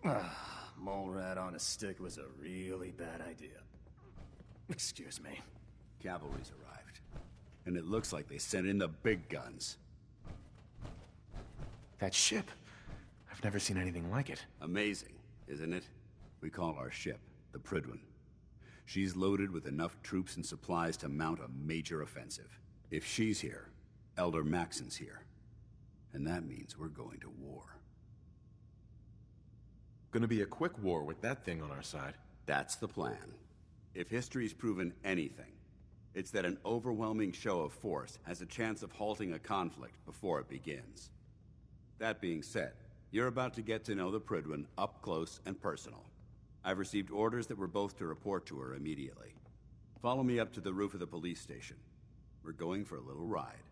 god. Mole rat on a stick was a really bad idea. Excuse me. Cavalry's arrived. And it looks like they sent in the big guns. That ship. I've never seen anything like it. Amazing, isn't it? We call our ship the Prydwen. She's loaded with enough troops and supplies to mount a major offensive. If she's here, Elder Maxon's here. And that means we're going to war. Gonna be a quick war with that thing on our side. That's the plan. If history's proven anything, it's that an overwhelming show of force has a chance of halting a conflict before it begins. That being said, you're about to get to know the Prydwen up close and personal. I've received orders that we're both to report to her immediately. Follow me up to the roof of the police station. We're going for a little ride.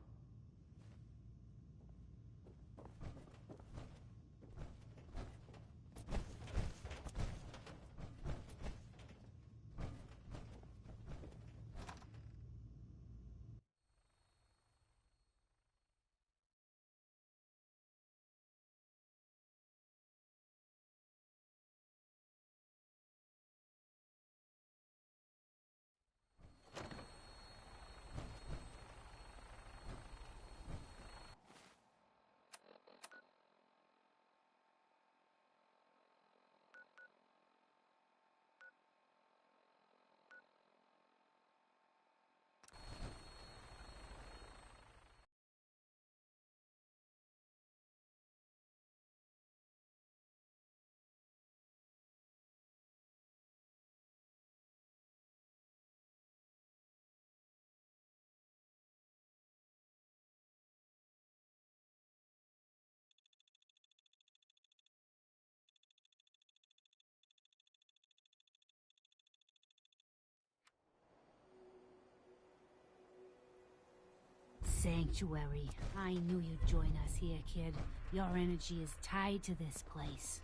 Sanctuary. I knew you'd join us here, kid. Your energy is tied to this place.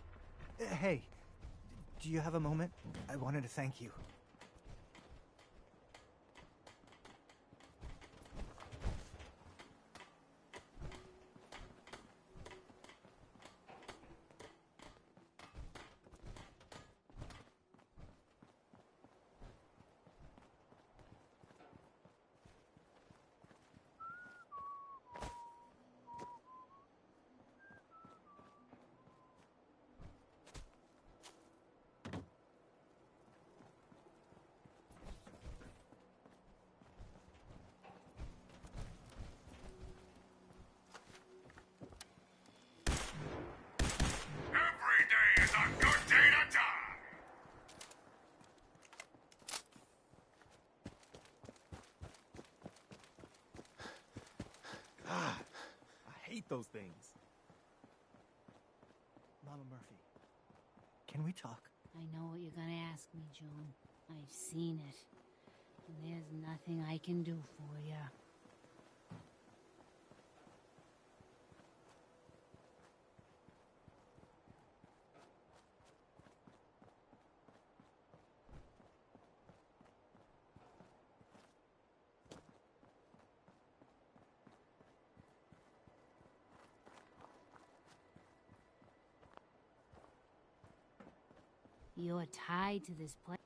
Hey, do you have a moment? I wanted to thank you. Those things. Mama Murphy, can we talk? I know what you're gonna ask me, Joan. I've seen it. And there's nothing I can do for you. You're tied to this place.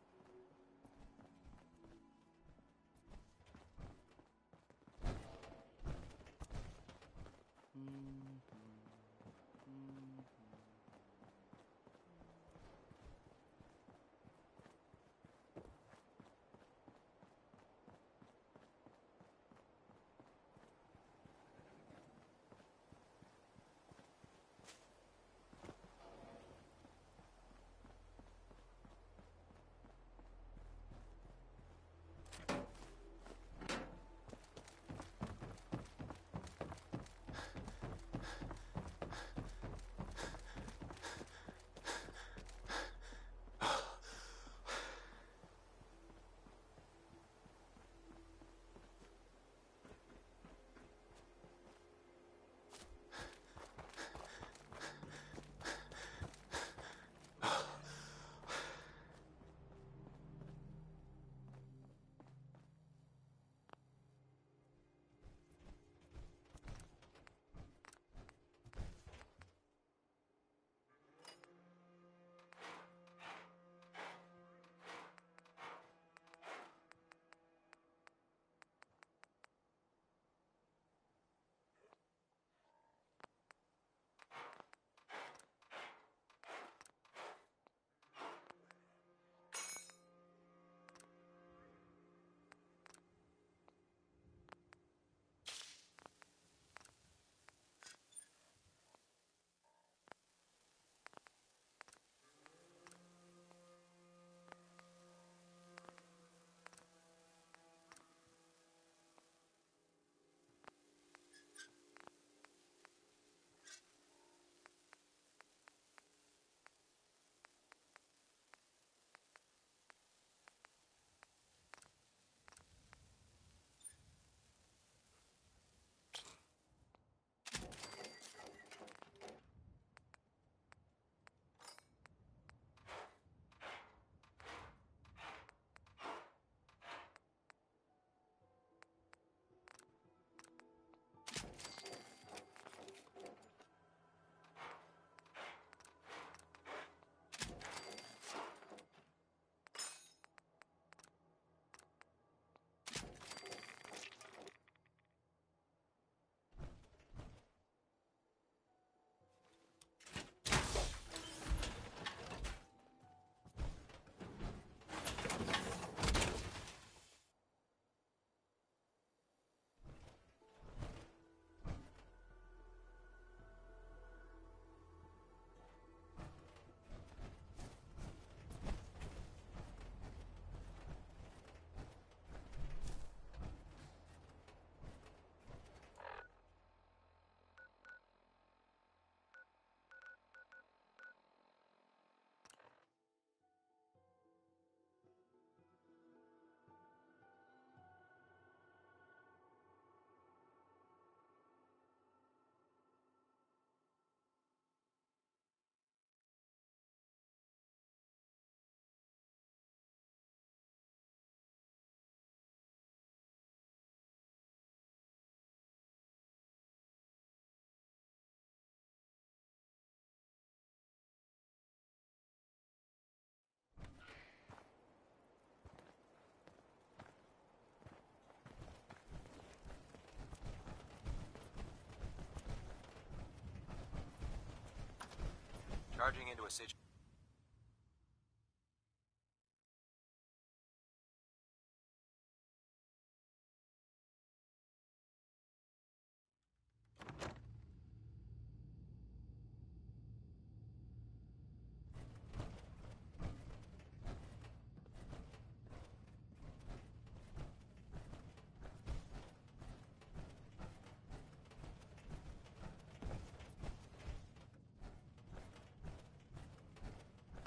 Charging into a situation.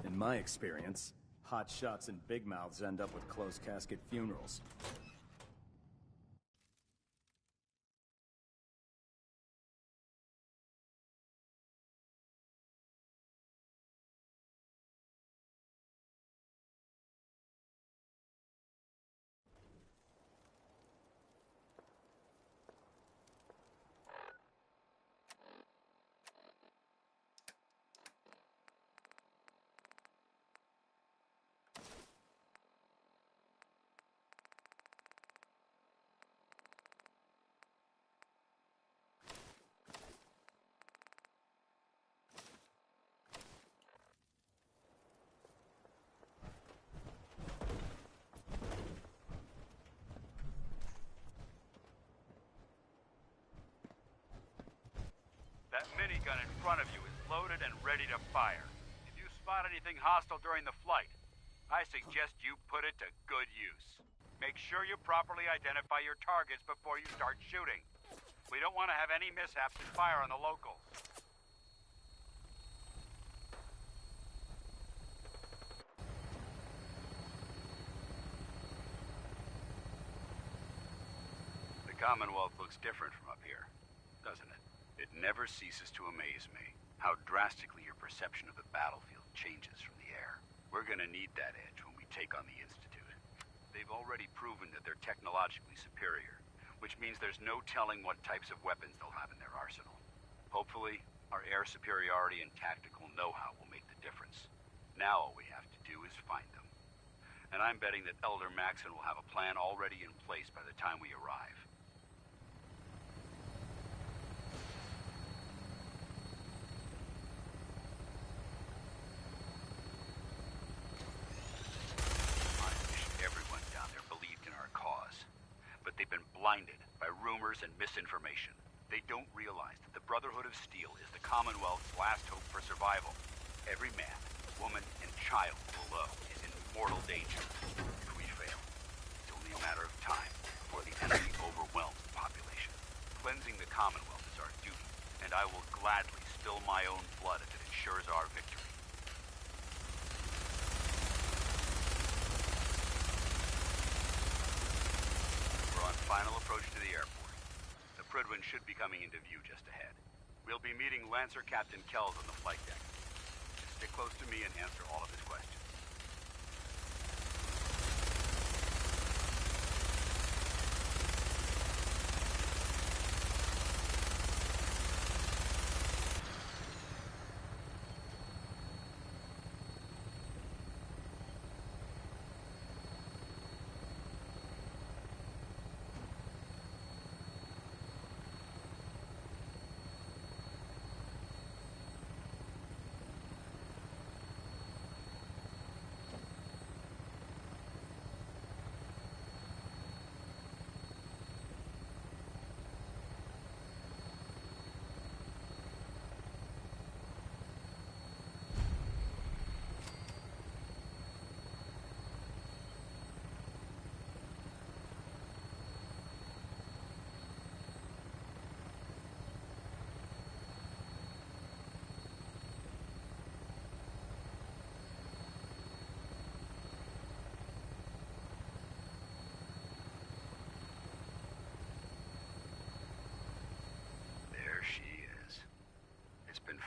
In my experience, hot shots and big mouths end up with closed casket funerals. That minigun in front of you is loaded and ready to fire. If you spot anything hostile during the flight, I suggest you put it to good use. Make sure you properly identify your targets before you start shooting. We don't want to have any mishaps and fire on the locals. The Commonwealth looks different from up here, doesn't it? It never ceases to amaze me how drastically your perception of the battlefield changes from the air. We're gonna need that edge when we take on the Institute. They've already proven that they're technologically superior, which means there's no telling what types of weapons they'll have in their arsenal. Hopefully, our air superiority and tactical know-how will make the difference. Now all we have to do is find them. And I'm betting that Elder Maxon will have a plan already in place by the time we arrive. They've been blinded by rumors and misinformation. They don't realize that the Brotherhood of Steel is the Commonwealth's last hope for survival. Every man, woman, and child below is in mortal danger. If we fail, it's only a matter of time before the enemy overwhelms the population. Cleansing the Commonwealth is our duty, and I will gladly spill my own blood if it ensures our victory. Final approach to the airport. The Prydwen should be coming into view just ahead. We'll be meeting Lancer Captain Kells on the flight deck. Stick close to me and answer all of his questions.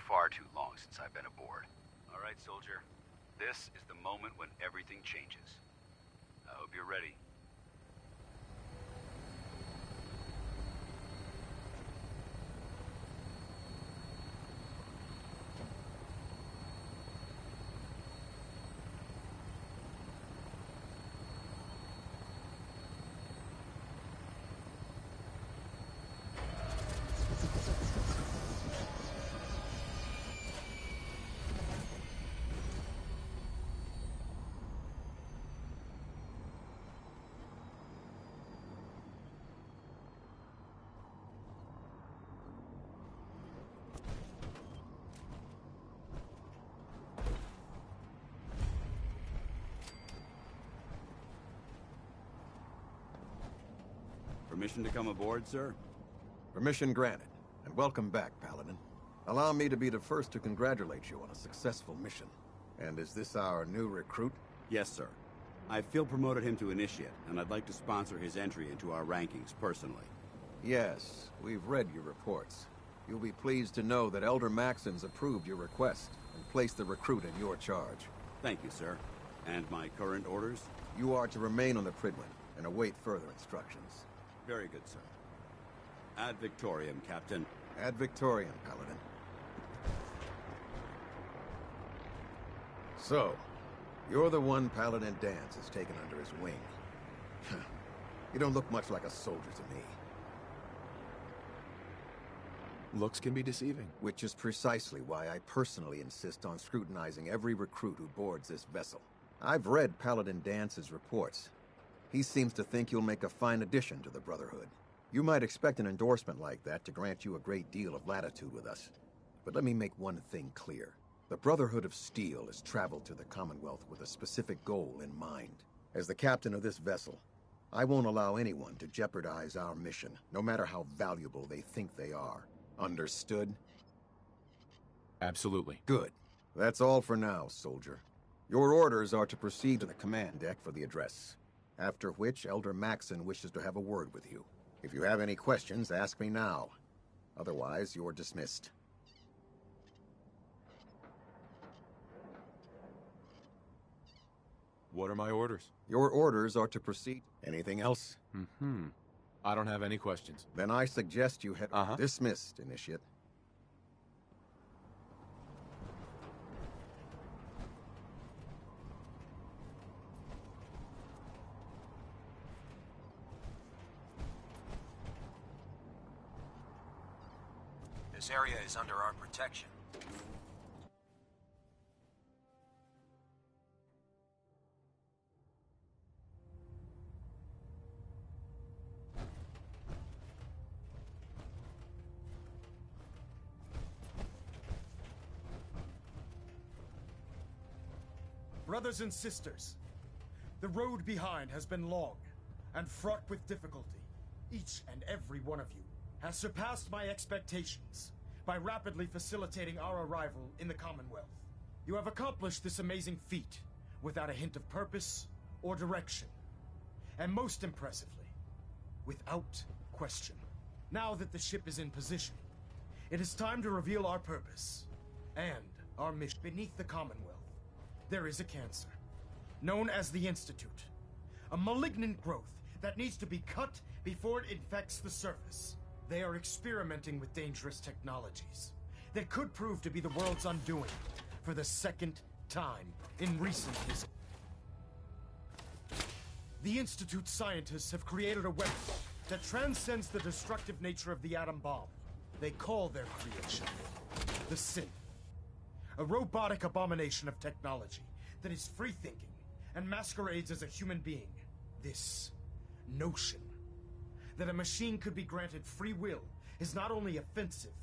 Far too long since I've been aboard. All right, soldier. This is the moment when everything changes. I hope you're ready. Permission to come aboard, sir? Permission granted, and welcome back, Paladin. Allow me to be the first to congratulate you on a successful mission. And is this our new recruit? Yes, sir. I feel promoted him to Initiate, and I'd like to sponsor his entry into our rankings personally. Yes, we've read your reports. You'll be pleased to know that Elder Maxon's approved your request and placed the recruit in your charge. Thank you, sir. And my current orders? You are to remain on the Pridwin and await further instructions. Very good, sir. Ad Victoriam, Captain. Ad Victoriam, Paladin. So, you're the one Paladin Danse has taken under his wing. You don't look much like a soldier to me. Looks can be deceiving. Which is precisely why I personally insist on scrutinizing every recruit who boards this vessel. I've read Paladin Dance's reports. He seems to think you'll make a fine addition to the Brotherhood. You might expect an endorsement like that to grant you a great deal of latitude with us. But let me make one thing clear. The Brotherhood of Steel has traveled to the Commonwealth with a specific goal in mind. As the captain of this vessel, I won't allow anyone to jeopardize our mission, no matter how valuable they think they are. Understood? Absolutely. Good. That's all for now, soldier. Your orders are to proceed to the command deck for the address. After which, Elder Maxon wishes to have a word with you. If you have any questions, ask me now. Otherwise, you're dismissed. What are my orders? Your orders are to proceed. Anything else? I don't have any questions. Then I suggest you head... Uh-huh. Dismissed, Initiate. This area is under our protection. Brothers and sisters, the road behind has been long and fraught with difficulty. Each and every one of you has surpassed my expectations by rapidly facilitating our arrival in the Commonwealth. You have accomplished this amazing feat without a hint of purpose or direction, and most impressively, without question. Now that the ship is in position, it is time to reveal our purpose and our mission. Beneath the Commonwealth, there is a cancer, known as the Institute. A malignant growth that needs to be cut before it infects the surface. They are experimenting with dangerous technologies that could prove to be the world's undoing for the second time in recent history. The Institute's scientists have created a weapon that transcends the destructive nature of the atom bomb. They call their creation the Synth. A robotic abomination of technology that is free-thinking and masquerades as a human being. This notion that a machine could be granted free will is not only offensive,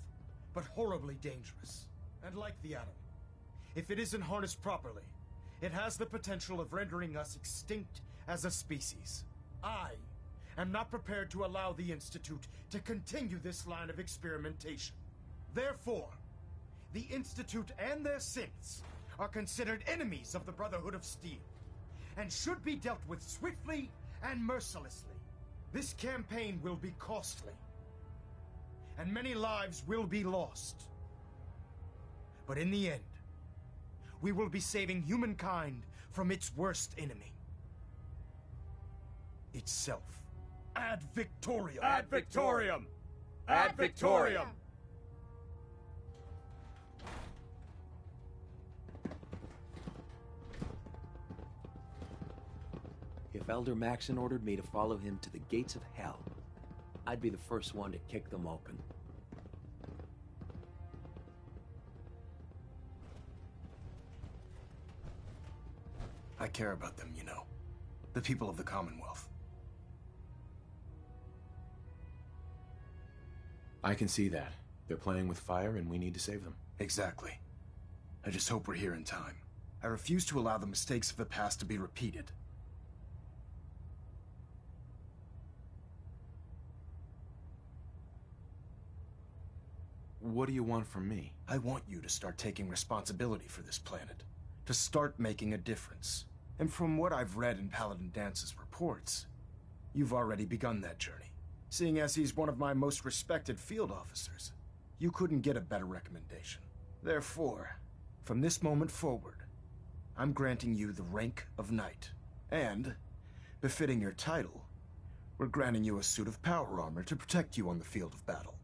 but horribly dangerous. And like the atom, if it isn't harnessed properly, it has the potential of rendering us extinct as a species. I am not prepared to allow the Institute to continue this line of experimentation. Therefore, the Institute and their synths are considered enemies of the Brotherhood of Steel, and should be dealt with swiftly and mercilessly. This campaign will be costly, and many lives will be lost. But in the end, we will be saving humankind from its worst enemy. Itself. Ad Victoriam! Ad Victoriam! Ad Victoriam! If Elder Maxon ordered me to follow him to the gates of hell, I'd be the first one to kick them open. I care about them, you know. The people of the Commonwealth. I can see that. They're playing with fire and we need to save them. Exactly. I just hope we're here in time. I refuse to allow the mistakes of the past to be repeated. What do you want from me? I want you to start taking responsibility for this planet. To start making a difference. And from what I've read in Paladin Dance's reports, you've already begun that journey. Seeing as he's one of my most respected field officers, you couldn't get a better recommendation. Therefore, from this moment forward, I'm granting you the rank of Knight. And, befitting your title, we're granting you a suit of power armor to protect you on the field of battle.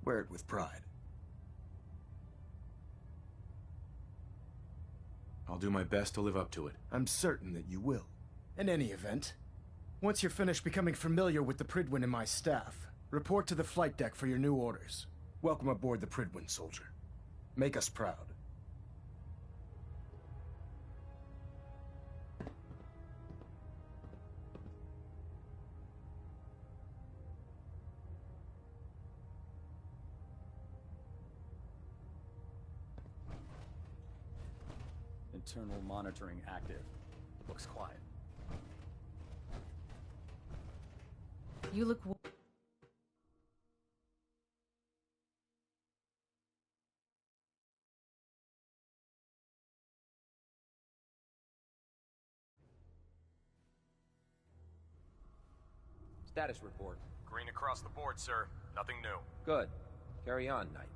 Wear it with pride. I'll do my best to live up to it. I'm certain that you will. In any event, once you're finished becoming familiar with the Pridwin and my staff, report to the flight deck for your new orders. Welcome aboard the Pridwin, soldier. Make us proud. Internal monitoring active. Looks quiet. You look... Status report. Green across the board, sir. Nothing new. Good. Carry on, Knight.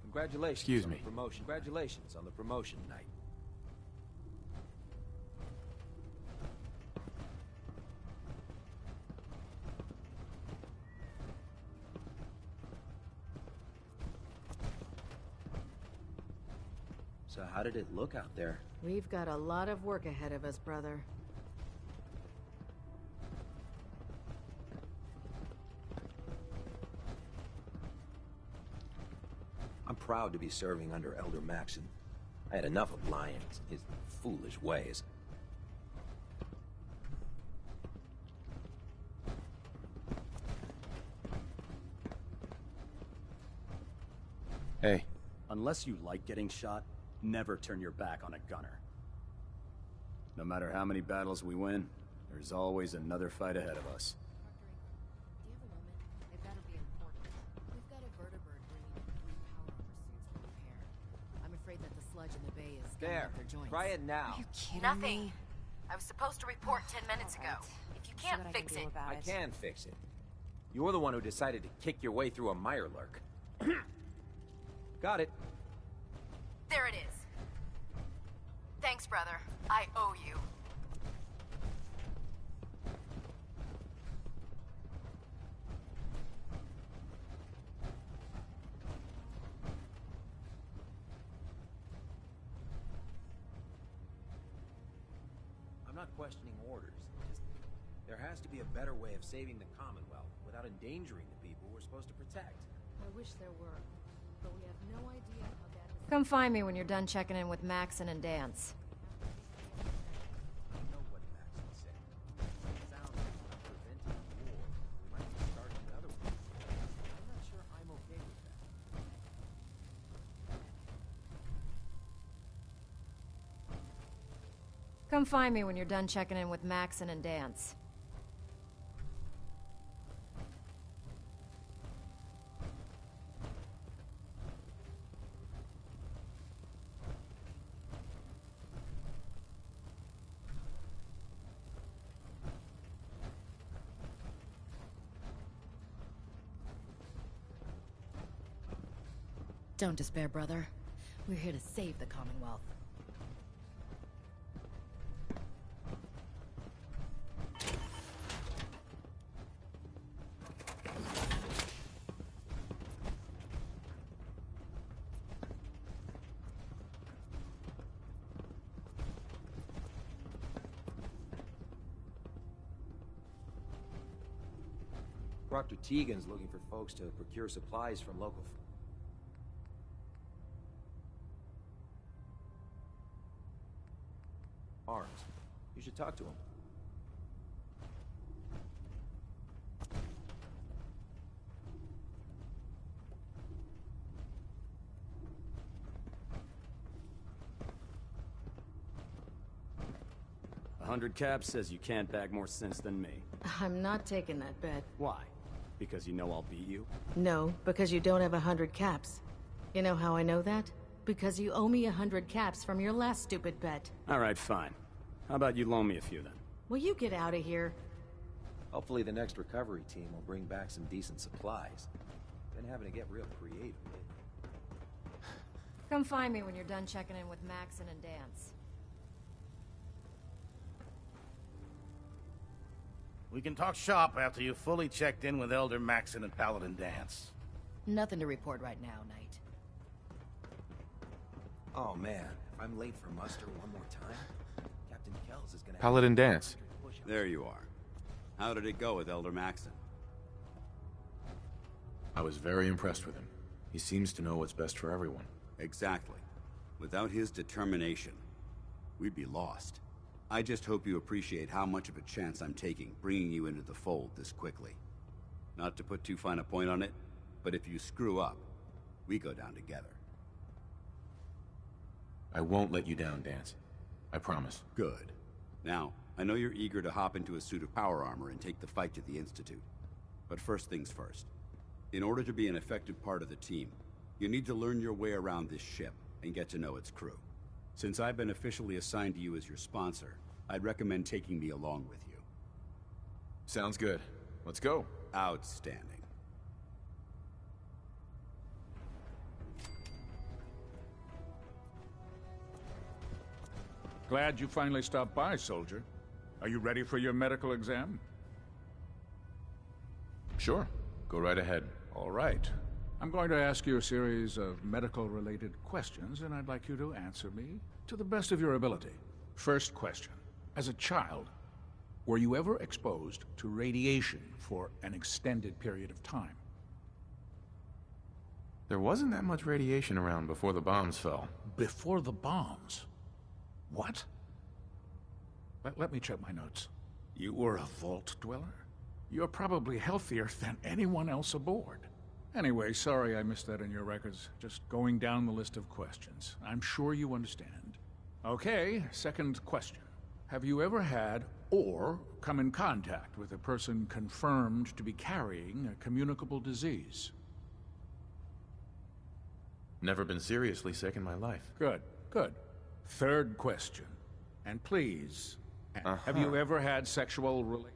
Congratulations. Excuse on me. The promotion. Congratulations on the promotion, Knight. So how did it look out there? We've got a lot of work ahead of us, brother. I'm proud to be serving under Elder Maxon. I had enough of Lyons and his foolish ways. Hey. Unless you like getting shot, never turn your back on a gunner. No matter how many battles we win, there's always another fight ahead of us. Do you have a moment? If that'll be important. We've got a vertibird bringing 3 power armor suits for repair. I'm afraid that the sludge in the bay is gummed There. up their joints. Try it now. Are you kidding Nothing. me? I was supposed to report 10 minutes ago. If you can't fix it, I can fix it. You're the one who decided to kick your way through a Mirelurk. Got it. there it is. Thanks, brother. I owe you. I'm not questioning orders. Just, there has to be a better way of saving the Commonwealth without endangering the people we're supposed to protect. I wish there were, but we have no idea how that is. Come find me when you're done checking in with Maxon and Dance. I know what Maxon said. It sounds like we're preventing war. We might be starting another one. I'm not sure I'm okay with that. Come find me when you're done checking in with Maxon and Dance. Don't despair, brother. We're here to save the Commonwealth. Proctor Tegan's looking for folks to procure supplies from local... farms. You should talk to him. 100 caps says you can't bag more sense than me. I'm not taking that bet. Why? Because you know I'll beat you? No, because you don't have 100 caps. You know how I know that? Because you owe me 100 caps from your last stupid bet. Alright, fine. How about you loan me a few then? Will you get out of here? Hopefully the next recovery team will bring back some decent supplies. Been having to get real creative lately. Come find me when you're done checking in with Maxon and Dance. We can talk shop after you've fully checked in with Elder Maxon and Paladin Dance. Nothing to report right now, Knight. Oh man, if I'm late for muster one more time, Captain Kells is gonna Paladin Dance. There you are. How did it go with Elder Maxon? I was very impressed with him. He seems to know what's best for everyone. Exactly. Without his determination, we'd be lost. I just hope you appreciate how much of a chance I'm taking bringing you into the fold this quickly. Not to put too fine a point on it, but if you screw up, we go down together. I won't let you down, Dance. I promise. Good. Now, I know you're eager to hop into a suit of power armor and take the fight to the Institute. But first things first. In order to be an effective part of the team, you need to learn your way around this ship and get to know its crew. Since I've been officially assigned to you as your sponsor, I'd recommend taking me along with you. Sounds good. Let's go. Outstanding. Glad you finally stopped by, soldier. Are you ready for your medical exam? Sure. Go right ahead. All right. I'm going to ask you a series of medical-related questions, and I'd like you to answer me to the best of your ability. First question. As a child, were you ever exposed to radiation for an extended period of time? There wasn't that much radiation around before the bombs fell. Before the bombs? What? Let me check my notes. You were a vault dweller? You're probably healthier than anyone else aboard. Anyway, sorry I missed that in your records. Just going down the list of questions. I'm sure you understand. Okay, second question. Have you ever had or come in contact with a person confirmed to be carrying a communicable disease? Never been seriously sick in my life. Good, good. Third question. And please, have you ever had sexual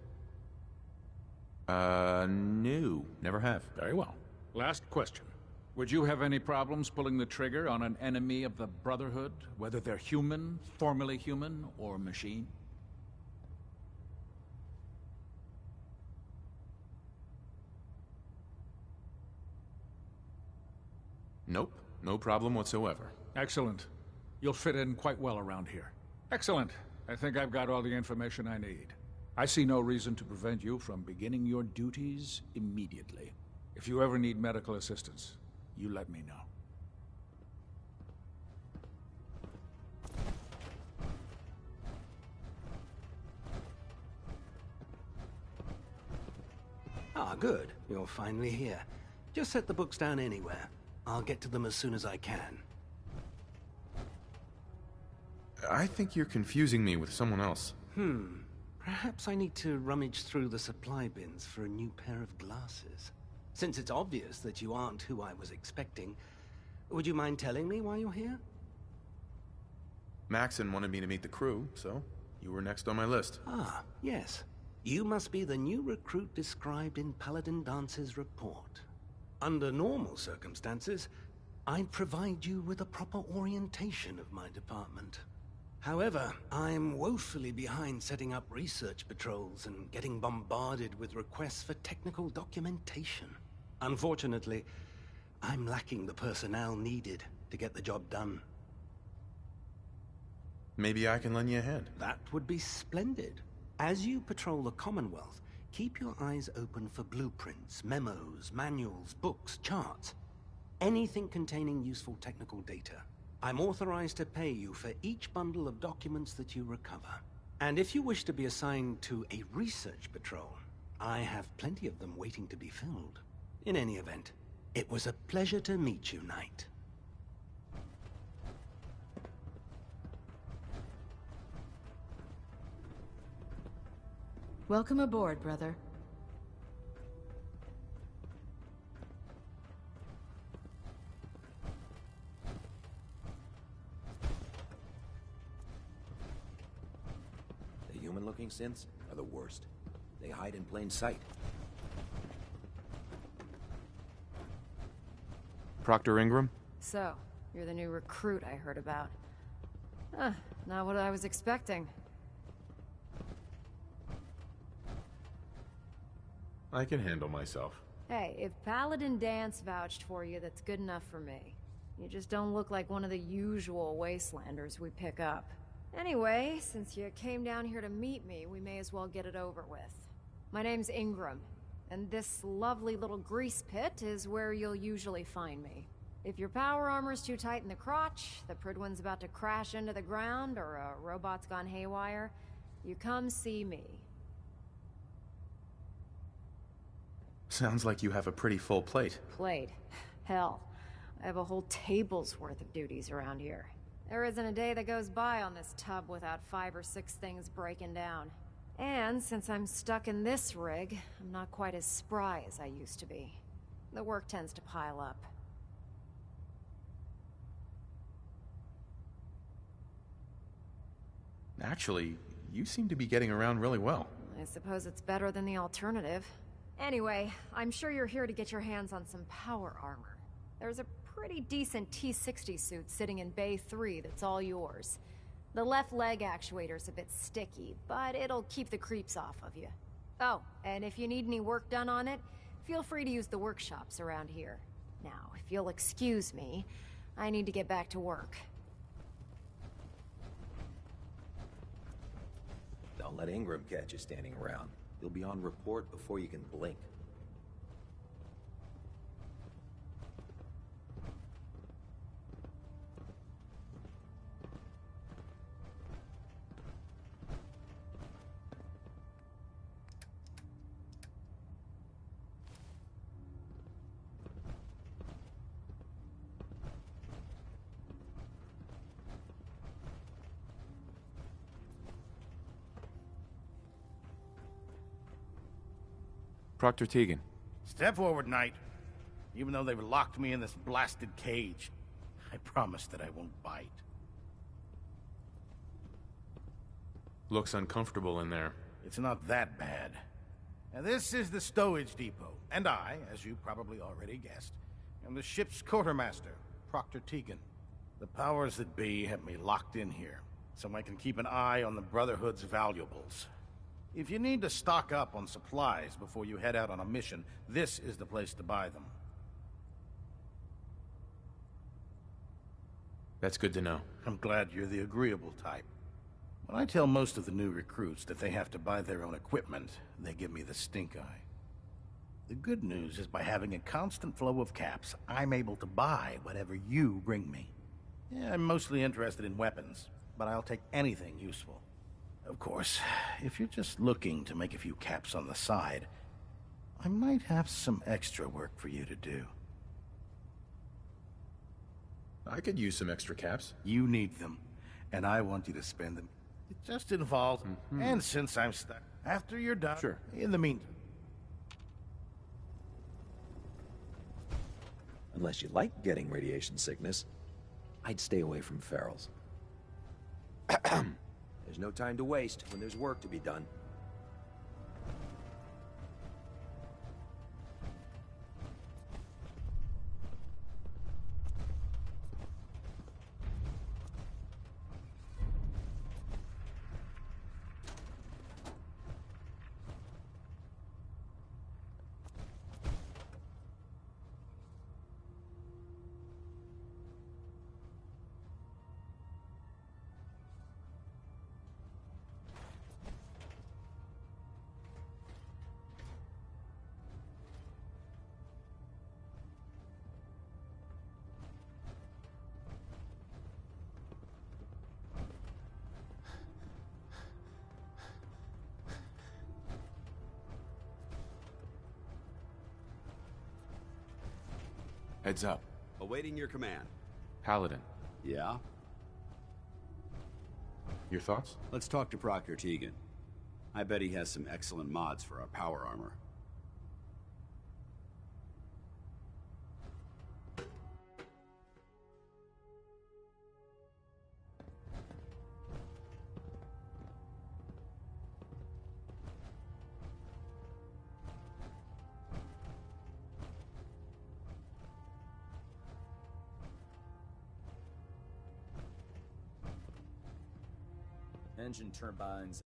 No. Never have. Very well. Last question. Would you have any problems pulling the trigger on an enemy of the Brotherhood, whether they're human, formerly human, or machine? Nope. No problem whatsoever. Excellent. You'll fit in quite well around here. Excellent. I think I've got all the information I need. I see no reason to prevent you from beginning your duties immediately. If you ever need medical assistance, you let me know. Ah, good. You're finally here. Just set the books down anywhere. I'll get to them as soon as I can. I think you're confusing me with someone else. Perhaps I need to rummage through the supply bins for a new pair of glasses. Since it's obvious that you aren't who I was expecting, would you mind telling me why you're here? Maxon wanted me to meet the crew, so you were next on my list. Ah, yes. You must be the new recruit described in Paladin Dance's report. Under normal circumstances, I'd provide you with a proper orientation of my department. However, I'm woefully behind setting up research patrols and getting bombarded with requests for technical documentation. Unfortunately, I'm lacking the personnel needed to get the job done. Maybe I can lend you a hand. That would be splendid. As you patrol the Commonwealth, keep your eyes open for blueprints, memos, manuals, books, charts. Anything containing useful technical data. I'm authorized to pay you for each bundle of documents that you recover. And if you wish to be assigned to a research patrol, I have plenty of them waiting to be filled. In any event, it was a pleasure to meet you, Knight. Welcome aboard, brother. The human-looking synths are the worst. They hide in plain sight. Proctor Ingram? So, you're the new recruit I heard about. Huh, not what I was expecting. I can handle myself. Hey, if Paladin Dance vouched for you, that's good enough for me. You just don't look like one of the usual wastelanders we pick up. Anyway, since you came down here to meet me, we may as well get it over with. My name's Ingram, and this lovely little grease pit is where you'll usually find me. If your power armor's too tight in the crotch, the Pridwin's about to crash into the ground, or a robot's gone haywire, you come see me. Sounds like you have a pretty full plate. Plate? Hell, I have a whole table's worth of duties around here. There isn't a day that goes by on this tub without 5 or 6 things breaking down. And since I'm stuck in this rig, I'm not quite as spry as I used to be. The work tends to pile up. Actually, you seem to be getting around really well. I suppose it's better than the alternative. Anyway, I'm sure you're here to get your hands on some power armor. There's a pretty decent T-60 suit sitting in Bay 3 that's all yours. The left leg actuator's a bit sticky, but it'll keep the creeps off of you. Oh, and if you need any work done on it, feel free to use the workshops around here. Now, if you'll excuse me, I need to get back to work. Don't let Ingram catch you standing around. You'll be on report before you can blink. Proctor Tegan. Step forward, Knight. Even though they've locked me in this blasted cage, I promise that I won't bite. Looks uncomfortable in there. It's not that bad. Now, this is the stowage depot, and I, as you probably already guessed, am the ship's quartermaster, Proctor Tegan. The powers that be have me locked in here, so I can keep an eye on the Brotherhood's valuables. If you need to stock up on supplies before you head out on a mission, this is the place to buy them. That's good to know. I'm glad you're the agreeable type. When I tell most of the new recruits that they have to buy their own equipment, they give me the stink eye. The good news is by having a constant flow of caps, I'm able to buy whatever you bring me. Yeah, I'm mostly interested in weapons, but I'll take anything useful. Of course, if you're just looking to make a few caps on the side, I might have some extra work for you to do. I could use some extra caps. You need them, and I want you to spend them. It just involves, and since I'm stuck, after you're done, sure. In the meantime. Unless you like getting radiation sickness, I'd stay away from ferals. There's no time to waste when there's work to be done. Heads up. Awaiting your command. Paladin. Yeah? Your thoughts? Let's talk to Proctor Tegan. I bet he has some excellent mods for our power armor. Engine turbines